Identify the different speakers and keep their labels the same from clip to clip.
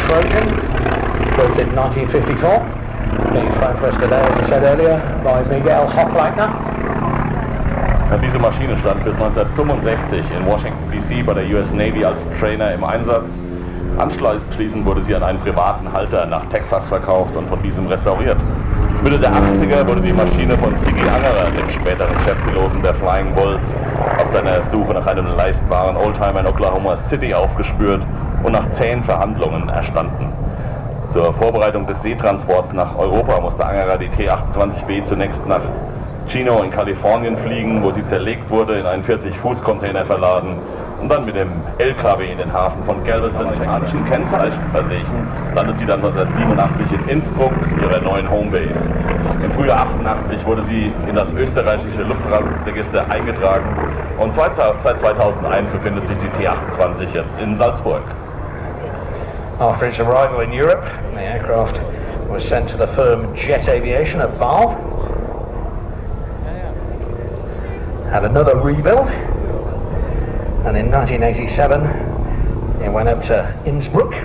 Speaker 1: Trojan, built in 1954, being flown for us today, as I said earlier, by Miguel Hochleitner.
Speaker 2: Diese Maschine stand bis 1965 in Washington D.C. bei der US Navy als Trainer im Einsatz. Anschließend wurde sie an einen privaten Halter nach Texas verkauft und von diesem restauriert. Mitte der 80er wurde die Maschine von Ziggy Angerer, dem späteren Chefpiloten der Flying Bulls, auf seiner Suche nach einem leistbaren Oldtimer in Oklahoma City aufgespürt und nach zähen Verhandlungen erstanden. Zur Vorbereitung des Seetransports nach Europa musste Angerer die T-28B zunächst nach Chino in Kalifornien fliegen, wo sie zerlegt wurde, in einen 40-Fuß-Container verladen und dann mit dem LKW in den Hafen von Galveston mit amerikanischen Kennzeichen versehen, landet sie dann 1987 in Innsbruck, ihrer neuen Homebase. Im Frühjahr 88 wurde sie in das österreichische Luftraumregister eingetragen und seit 2001 befindet sich die T-28 jetzt in Salzburg.
Speaker 1: After its arrival in Europe, the aircraft was sent to the firm Jet Aviation at Bâle. Had another rebuild, and in 1987 it went up to Innsbruck,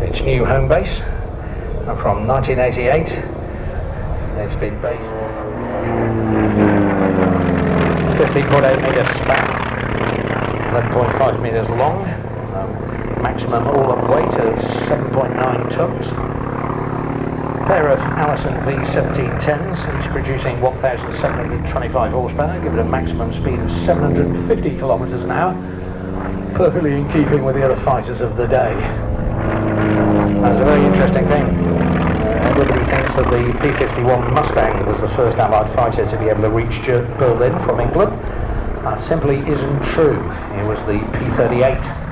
Speaker 1: its new home base, and from 1988 it's been based 15.8 metres span, 11.5 metres long, maximum all-up weight of 7.9 tonnes. Pair of Allison V1710s, each producing 1,725 horsepower, give it a maximum speed of 750 kilometres an hour, perfectly in keeping with the other fighters of the day. That's a very interesting thing. Everybody thinks that the P-51 Mustang was the first Allied fighter to be able to reach Berlin from England. That simply isn't true. It was the P-38.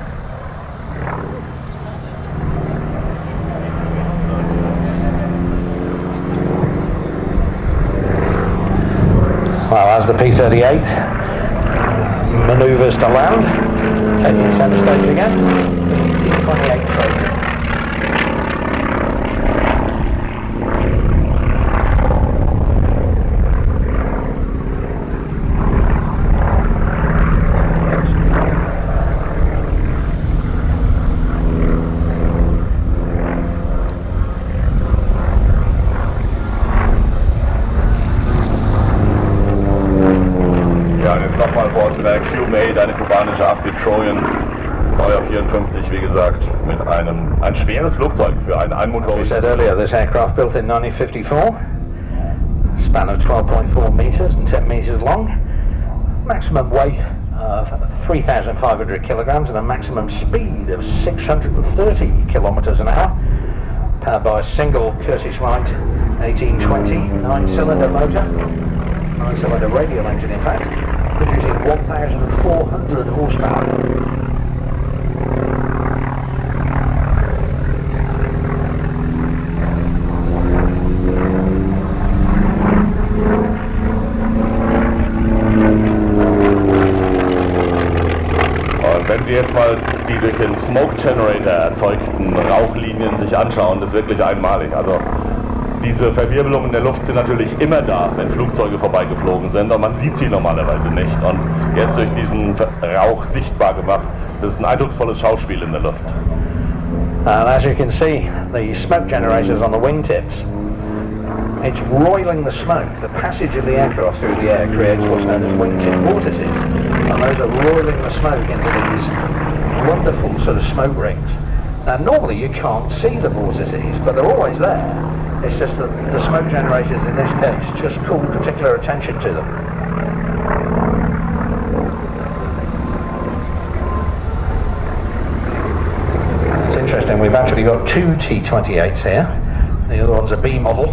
Speaker 1: Well, as the P-38 manoeuvres to land, taking centre stage again, the T-28 Trojan.
Speaker 2: Jetzt nochmal vor uns mit einer Q-Made, eine kubanische 8, die Trojan, Baujahr 54, wie gesagt, mit ein schweres Flugzeug für einen Einmotor.
Speaker 1: As we said earlier, this aircraft built in 1954, span of 12.4 metres and 10 metres long, maximum weight of 3,500 kilograms and a maximum speed of 630 kilometres an hour, powered by a single Curtiss Wright 1820 9-cylinder motor, 9-cylinder radial engine in fact, producing 1,400 horsepower.
Speaker 2: Und wenn Sie jetzt mal die durch den Smoke Generator erzeugten Rauchlinien sich anschauen, das ist wirklich einmalig. Also diese Verwirbelungen in der Luft sind natürlich immer da, wenn Flugzeuge vorbeigeflogen sind, aber man sieht sie normalerweise nicht. Und jetzt durch diesen Rauch sichtbar gemacht, das ist ein eindrucksvolles Schauspiel in der Luft.
Speaker 1: And as you can see, the smoke generators on the wingtips, it's roiling the smoke. The passage of the aircraft through the air creates what's known as wingtip vortices, and those are roiling the smoke into these wonderful sort of smoke rings. Now normally you can't see the vortices, but they're always there. It's just that the smoke generators in this case just call particular attention to them. It's interesting, we've actually got two T-28s here. The other one's a B model,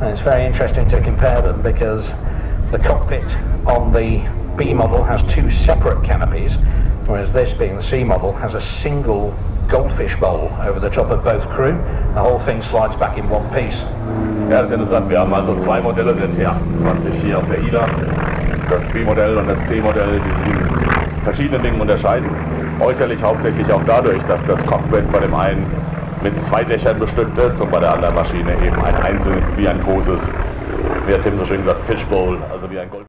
Speaker 1: and it's very interesting to compare them because the cockpit on the B model has two separate canopies, whereas this, being the C model, has a single goldfish bowl over the top of both crew. The whole thing slides back in one piece.
Speaker 2: Ja, das ist interessant. Wir haben also zwei Modelle der T-28 hier auf der ILA. Das B-Modell und das C-Modell, die sich in verschiedenen Dingen unterscheiden. Äußerlich hauptsächlich auch dadurch, dass das Cockpit bei dem einen mit zwei Dächern bestückt ist und bei der anderen Maschine eben ein einzelnes, wie ein großes, wie hat Tim so schön gesagt, Fishbowl, also wie ein Gold.